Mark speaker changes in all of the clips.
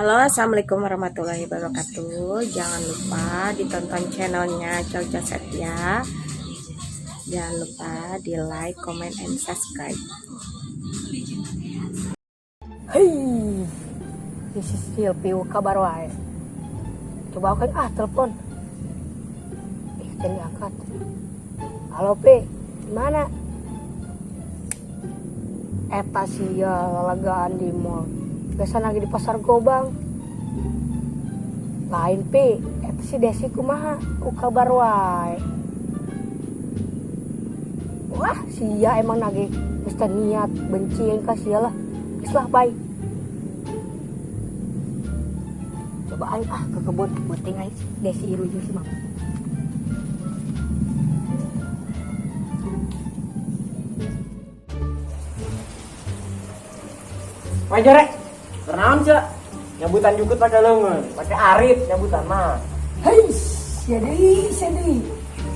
Speaker 1: Halo, assalamualaikum warahmatullahi wabarakatuh. Jangan lupa ditonton channelnya Coco Setia. Jangan lupa di like, comment, and subscribe.
Speaker 2: Hei, this is Silpi, kabar wae. Coba aku telepon. Tadi angkat. Halo P, gimana? Eta sia lalagaan di mall. Biasa lagi di pasar Gobang. Lain P, eta si Desi kumaha? Ku kabar wae. Wah, sia emang lagi geus niat benci yang kasih lah. Geus lah bae. Coba aing ke kebun penting aing Desi iru jeung si Mama.
Speaker 3: Wajar rek, kenaon cak? Nyabutan jukut pakai leungeun, pakai arit nyabutan mah.
Speaker 2: Hei, jadi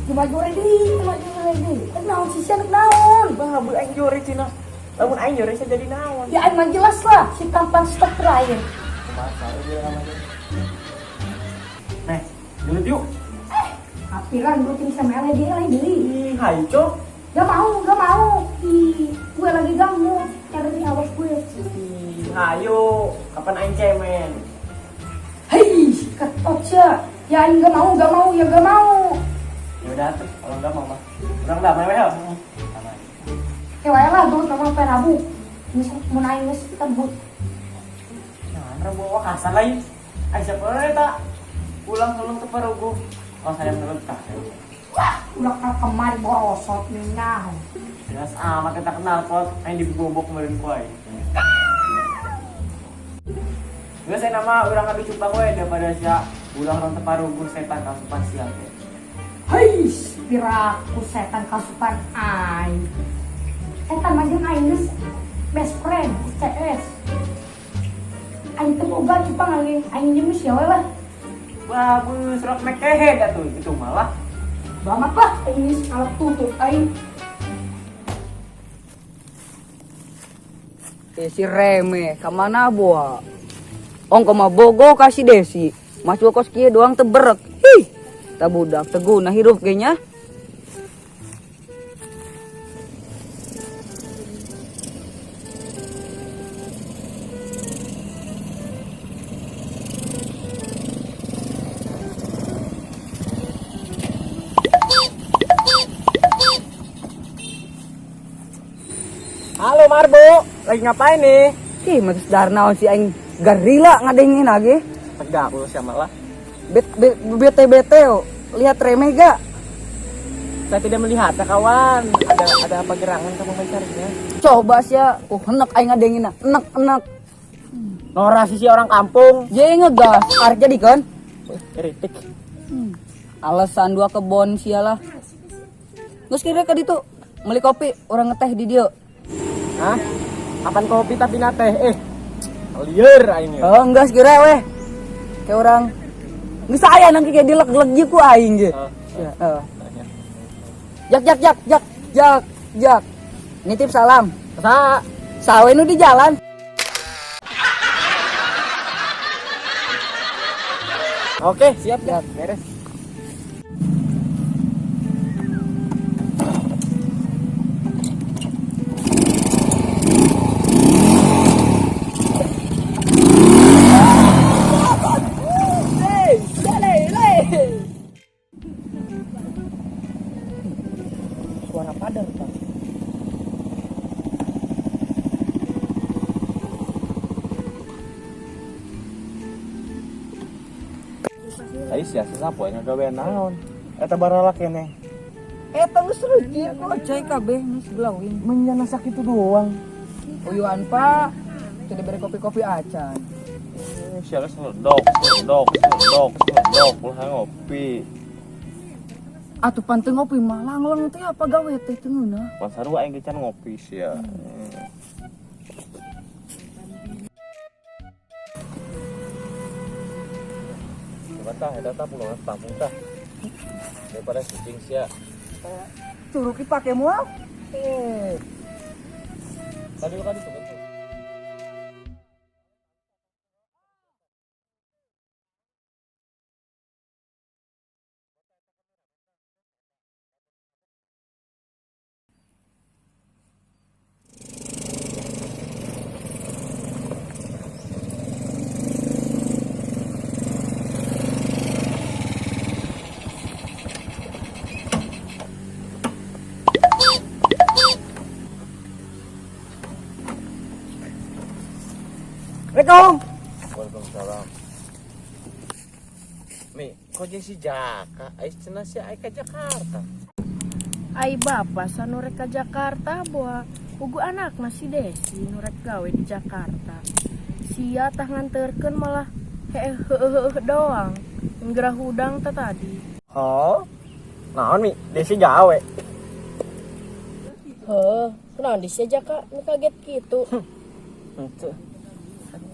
Speaker 2: cuma jore di. Naon sih anak naon?
Speaker 3: Bah, bu aing jore cina. Lamun aing jore saya jadi naon?
Speaker 2: Ya aing mah jelas lah si tampan stok terakhir.
Speaker 3: Masa dia namanya. Nih, dulu yuk.
Speaker 2: Apiran gue kini sama LED lagi beli.
Speaker 3: Ih, hai cok.
Speaker 2: Gak mau. Gue lagi ganggu nyari awas gue.
Speaker 3: Ih, hayo, kapan aing cemen?
Speaker 2: Hei, ketot ya. Ya aing gak mau.
Speaker 3: Ya udah tuh, kalau enggak mau mah. Urang dah meweh ya.
Speaker 2: Kayak lah gue sama perabu. Misal mau naik nges tebut.
Speaker 3: Nah, bawa kasar lagi. Aing siapa eta? Pulang ke Parogo. Oh, saya menurut tak.
Speaker 2: Wah, udah kemari borosot nih nah.
Speaker 3: Jelas amat kita kenal pot, aing dibobok kemarin kuai. Gue saya nama urang ngadu cupang we daripada sia ulang nonton Parogo setan kasupan siang teh.
Speaker 2: Hei, piraku setan kasupan aing. Setan macam aing geus best friend CS. Aing teh boga cupang lagi, aing jemis ya we lah.
Speaker 3: Bagus, rok mekehe dah tuh itu malah.
Speaker 2: Banget lah, ini alat tutup aing.
Speaker 4: Desi reme, kemana buah? Ong koma bogo kasih Desi, masuk kos kia doang teberek. Hih, tak budak teguna hidup kayaknya.
Speaker 3: Halo Marbo, lagi ngapain nih?
Speaker 4: Ih, matus darna si aing garila ngadengin lagi.
Speaker 3: Tegak lu sama lah.
Speaker 4: Bete yo, lihat remeh gak?
Speaker 3: Saya tidak melihat ya kawan. Ada apa gerangan kamu mencarinya?
Speaker 4: Coba sih ya, enak aing ngadengin nah, enak.
Speaker 3: Nora sisi orang kampung.
Speaker 4: Jadi ngegas, arek jadi kan?
Speaker 3: Kritik.
Speaker 4: Alasan dua kebon sialah. Terus kira ke ditu, beli kopi, orang ngeteh di dia.
Speaker 3: Hah? Kapan kopi tapi nate? Liar aing.
Speaker 4: Oh, enggak sekira weh. Kayak orang nggak saya nanti kayak dileg-leg ku aing ge. Jak. Nitip salam. Sawe nu di jalan.
Speaker 3: Oke, siap ya. Beres. Suara padar Pak.
Speaker 5: Ai sia sapo nya gawe naon? Eta barala keneh.
Speaker 4: Eta geus reuji cai kabeh geus glowing.
Speaker 5: Menyana sakitu doang.
Speaker 4: Uyuan Pak, jadi beri kopi-kopi acan.
Speaker 5: Sia geus sedok, ulah ngopi.
Speaker 4: Atuh panteu ngopi mah langleng teh apa gawe teh teu ngeunah.
Speaker 5: Pan sarua aing can ngopi sia. Tah eta tah pulang kampung tah. Daripada kucing sia.
Speaker 4: Turuki pake mual.
Speaker 5: Tadi lu kan itu
Speaker 2: Assalamualaikum.
Speaker 5: Waalaikumsalam. Mi, kok jadi si Jaka? Ais cenah si ai ka Jakarta.
Speaker 6: Ai bapa sa nurek ka Jakarta boa ugu anak si Desi nurek gawe di Jakarta. Sia tah nganterkeun malah doang. Nggerah hudang ta tadi.
Speaker 3: Oh, naon Mi? Desi gawe.
Speaker 6: Kenapa disi Jaka nu kaget gitu.
Speaker 3: Henteu.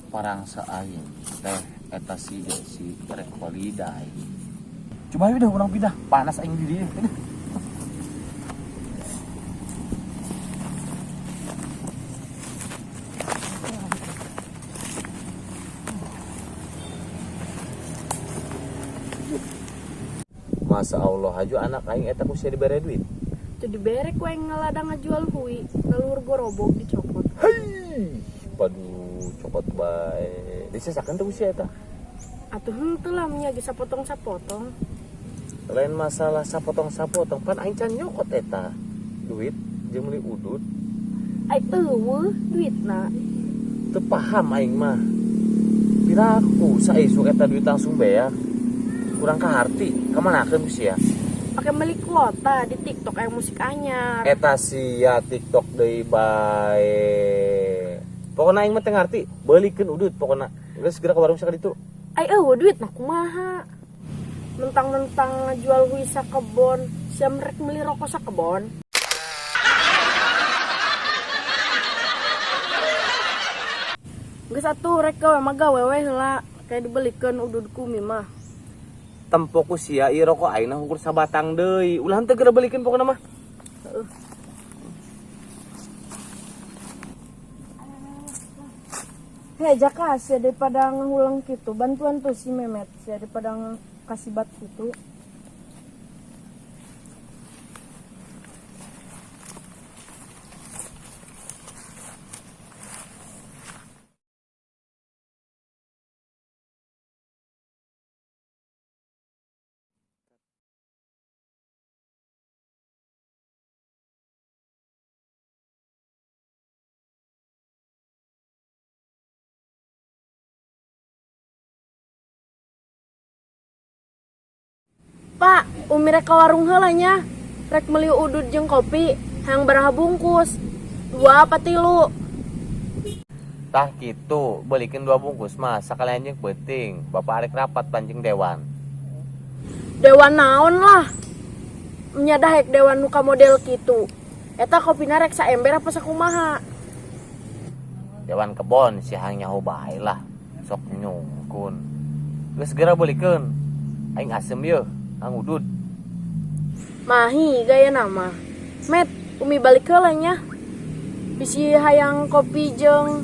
Speaker 5: Parang saaing teh eta si Desi rek holiday.
Speaker 3: Coba udah urang pindah, panas aing di dieu.
Speaker 5: Masa Allah haju anak aing eta ku sia dibere duit.
Speaker 6: Tuh diberek we ngaladang ngajual hui, ngalur gorobog dicopot.
Speaker 5: Hei, padu cokot bae. Disesakeun teh ku sia eta.
Speaker 6: Atuh henteu lah nya geus sapotong-sapotong.
Speaker 5: Lain masalah sapotong-sapotong pan aing can nyokot eta. Duit jeung meuli udud.
Speaker 6: Ai eueuh duitna.
Speaker 5: Teu paham aing mah. Piraku saisuk eta duit langsung beak. Kurang kaharti, kamanakeun ku sia?
Speaker 6: Pakai beli kuota di TikTok yang musik anyar.
Speaker 5: Eta sia TikTok deui bae. Pokona aing mah teu ngarti, beulikeun udud pokona. Geus segera ke warung sakali ditu.
Speaker 6: Ai eueuh duit na kumaha? Mentang-mentang ngajual hui sa kebon, sia merek beli rokok sa kebon. Geus atuh rek gawe mah gawe we heula, kayak dibelikeun udud kumi mah.
Speaker 5: Tempo ku sia ieu rokok aing na ukur sabatang deui. Ulah henteu geura beulikeun pokona mah.
Speaker 6: Hei Jaka, sia daripada ngulang gitu, bantuan tuh si Memet, sia daripada kasih bat gitu. Pak, umi rek ka warung heula nya. Rek meuli udud jeung kopi, hayang baraha bungkus. 2 apa 3?
Speaker 5: Tah kitu, beulikeun 2 bungkus mah sakalian jeung peuting. Bapak arek rapat panjang dewan.
Speaker 6: Dewan naon lah. Nya dahek dewan nu ka model kitu. Eta kopina rek saember apa sakumaha?
Speaker 5: Dewan kebon si hang nyaho bae lah. Sok nyungkun. Geus segera beulikeun. Aing asem yeuh, ang udud.
Speaker 6: Mahi gaya nama. Met, umi balik heula nya. Bisi hayang kopi jeung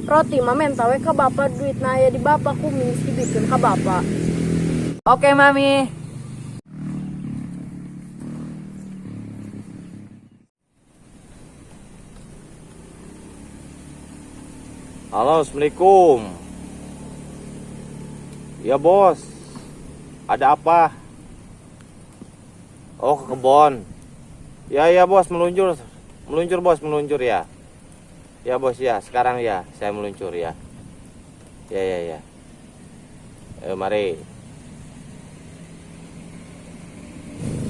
Speaker 6: roti mah menta we ka bapa duitna aya di bapa kumis dibikeun ka bapa.
Speaker 4: Oke, Mami.
Speaker 5: Halo, Assalamualaikum. Ya bos, ada apa? Oh, ke kebon. Ya bos, meluncur bos, meluncur ya. Ya bos ya, sekarang ya, saya meluncur ya. Ya. Mari.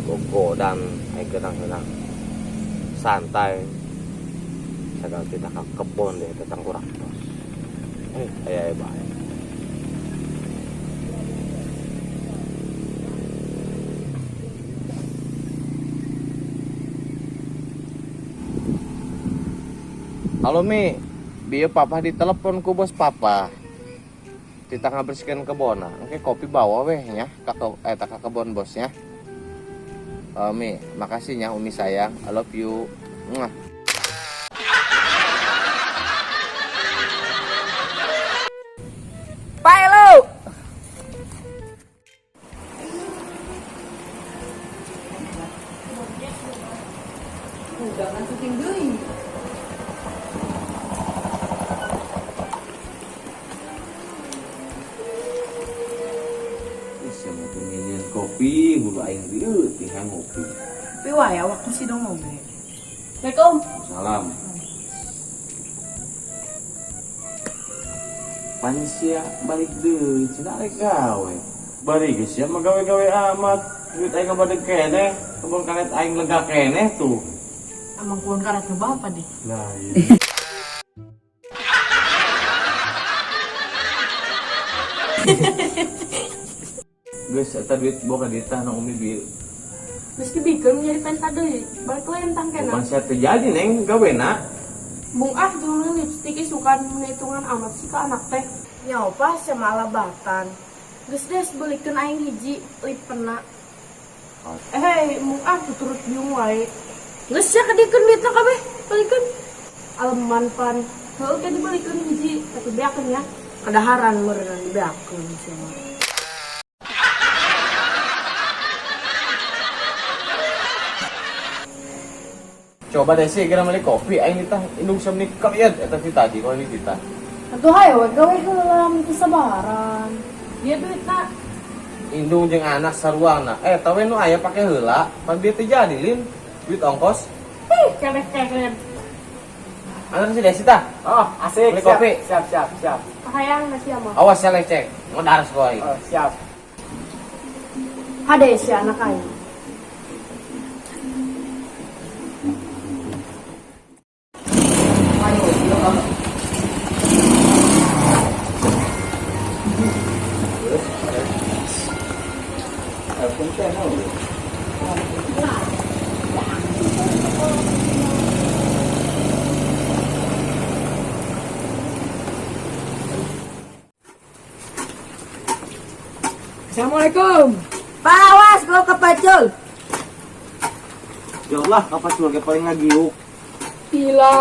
Speaker 5: Koko dan kenang-kenang. Santai. Sedang kita ke kebon deh, tentang kurang bos. Ayo baik. Halo Mi, biar papa ditelepon ku bos papa. Kita ngabersihkan kebon. Oke, kopi bawa weh nya, ke kebon bosnya. Mi, makasih nya Umi sayang. I love you. Mwah.
Speaker 4: Pak lu. Jangan syuting deui.
Speaker 5: Bisa mau pengen kopi, bulu aing dieu teh ngopi.
Speaker 6: Tapi wah ya waktu si dong ngobrol. Assalamualaikum.
Speaker 5: Salam. Manusia balik deui cenah rek gawe. Bari geus sia mah gawe-gawe amat. Duit aing ngebadeg keneh, kebon karet aing lega keneh tuh.
Speaker 6: Emang pun karet ke bapak deh.
Speaker 5: Nah, iya. Geus eta duit boga di tanah umi bieu.
Speaker 6: Terus dibikin menjadi penta deui. Balik lentang kena.
Speaker 5: Bukan sia terjadi neng gawena.
Speaker 6: Bung ah jeung lipstik suka menhitungan amat sih ke anak teh. Nyoba sama alabatan. Geus des beulikeun aing hiji lip pena. Bung ah tuturut biung wae. Geus sia kadikeun duitna kabeh, balikeun. Aleman pan. Heuh teh dibelikeun hiji, tapi beakeun ya. Kadaharan meureun dibeakeun sia mah.
Speaker 5: Coba deh sih kira beli kopi aing ditah indung samni kalian eta ti tadi kalau ini kita.
Speaker 6: Atuh hayo gawe heula mun teu sabaran. Dia duitna
Speaker 5: Indung jeung anak saruangna. Tawe nu aya pake heula, pan dia teh jadi lin duit ongkos.
Speaker 6: keleh-keleh.
Speaker 5: Anak si Desi tah.
Speaker 3: Oh, asik.
Speaker 5: Beli
Speaker 3: Siap,
Speaker 5: kopi.
Speaker 3: Siap.
Speaker 6: Kahayang nasi ama.
Speaker 5: Awas ya lecek, ngedar sekali.
Speaker 3: Oh, siap.
Speaker 6: Hade si anak aing.
Speaker 2: Assalamualaikum.
Speaker 4: Pawas kalau kepacul.
Speaker 5: Ya Allah, kapas keluarga paling ngagiuk.
Speaker 2: Gila.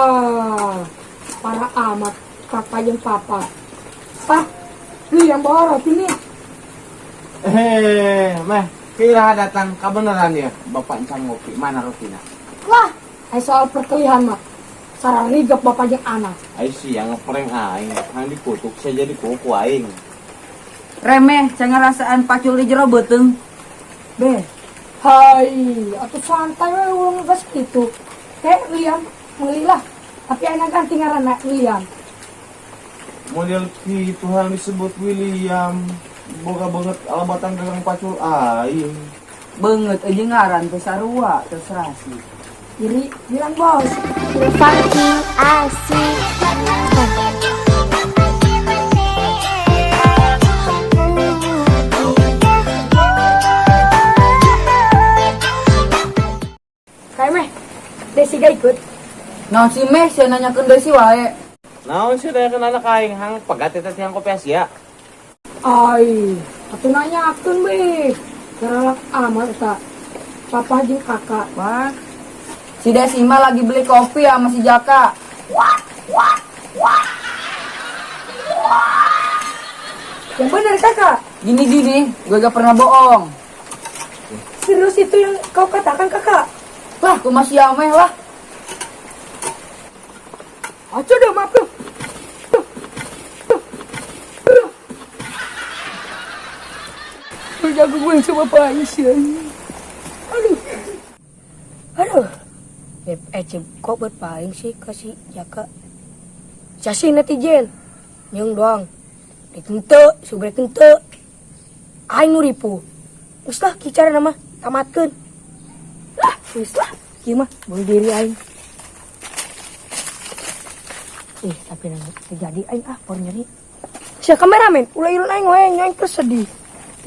Speaker 2: Parah amat kakak yang papa. Pak, lu yang bawa roti nih.
Speaker 5: Meh, kira datang kebenaran ya, Bapak Encang ngopi. Mana rotina?
Speaker 2: Wah, soal perkelihan mah. Sarang rigep bapak yang anak.
Speaker 5: Aing sih yang ngeprank aing, hang dikutuk saya jadi kuku aing.
Speaker 4: Remeh, jangan rasaan pacul di jero beuteung.
Speaker 2: Be, hai, atuh santai we urang geus kitu. Kayak William, melilah. Tapi anak ganti ngaranna William.
Speaker 5: Model gitu hal disebut William. Boga banget alabatan dagang pacul aing.
Speaker 4: Beungeut aja ngaran teh sarua teu serasi.
Speaker 2: Iri, bilang bos.
Speaker 1: Funky asik.
Speaker 2: Kayak meh, Desi gak ikut.
Speaker 4: Nah si Meh sia nanyakeun deui si wae.
Speaker 5: Naon sih daya kenal anak aing hang pegat eta teh hang kopi Asia.
Speaker 2: Ai, atuh nanya akun be. Garalak amat eta. Papa jeung kakak.
Speaker 4: Wah. Si Desi mah lagi beli kopi sama si Jaka.
Speaker 2: Yang bener kakak.
Speaker 4: Gini, gue gak pernah bohong.
Speaker 2: Serius itu yang kau katakan kakak.
Speaker 4: Wah, aku masih Meh lah.
Speaker 2: Aco dah maaf tuh. Jago gue sama Pak Aisyah. Aduh. Kok berpaling sih kasih Jaka. Casi netizen. Nyung doang. Dikente, subre kente. Aing nu ripu. Geus lah kicara nama tamatkeun. Lah, geus lah. Kieu mah bunuh diri aing. Tapi nang terjadi aing por nyeri. Sia kameramen, ulah irun aing we nyaing kesedih.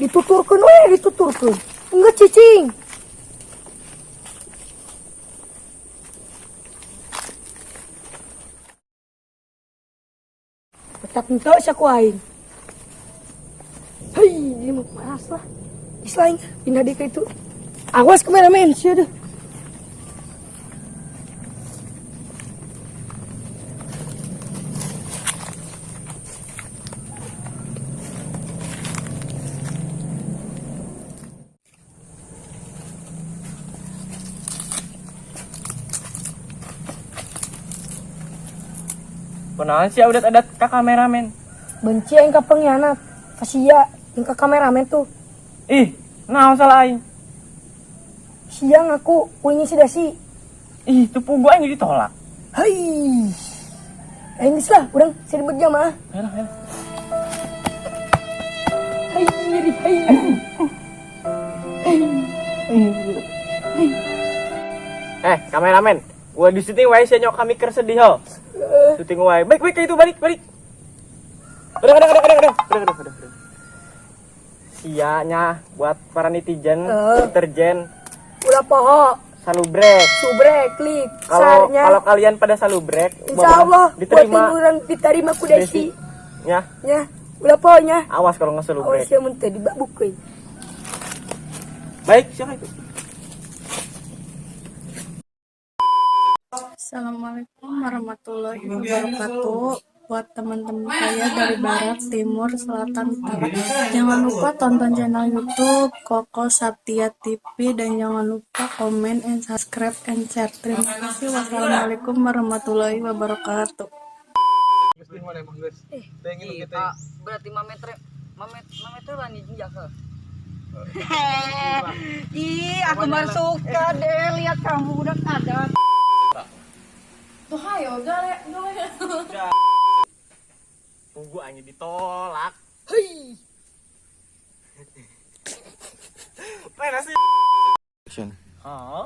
Speaker 2: Dituturkeun we, dituturkeun. Enggak cicing. Tetap ento sia ku aing. Hei, dia mau panas lah. Islaing, pindah deh ke itu. Awas kameramen, sia deh.
Speaker 3: Kunaon sih adat ka kameramen?
Speaker 2: Benci aing ka pengkhianat. Kasia yang ka kameramen tuh.
Speaker 3: Ih, naon salah aing?
Speaker 2: Sia ngaku kuingin si Desi.
Speaker 3: Ih, tupu gua aing ditolak.
Speaker 2: Hai. Aing geus lah, urang seri berjamaah.
Speaker 3: Enak. Kameramen, gua di syuting wae sih nyok kami kersedih ho. Syuting wae. Baik itu balik. Udah. Sianya buat para netizen, deterjen,
Speaker 2: Udah poho,
Speaker 3: salubrek.
Speaker 2: subrek, klik,
Speaker 3: Kalau
Speaker 2: sarnya.
Speaker 3: kalau kalian pada salubrek,
Speaker 2: Insya Allah, buat
Speaker 3: diterima.
Speaker 2: timuran diterima ku Desi.
Speaker 3: Ya,
Speaker 2: Ya, udah pohonya.
Speaker 3: awas kalau nggak salubrek.
Speaker 2: Awas ya muntah di bak buku.
Speaker 3: Baik, siapa itu?
Speaker 6: Assalamualaikum warahmatullahi wabarakatuh. Buat teman-teman saya dari barat, timur, selatan, utara. Jangan lupa tonton channel YouTube Koko Satya TV dan jangan lupa komen and subscribe and share. Terima kasih. Wassalamualaikum warahmatullahi wabarakatuh.
Speaker 4: Berarti mametre lah nih jaka. Ih, aku baru suka deh lihat kamu udah ada.
Speaker 6: Tuh hayo, gale.
Speaker 3: Tunggu angin ditolak. Mana sih?
Speaker 5: Action.
Speaker 3: Hah?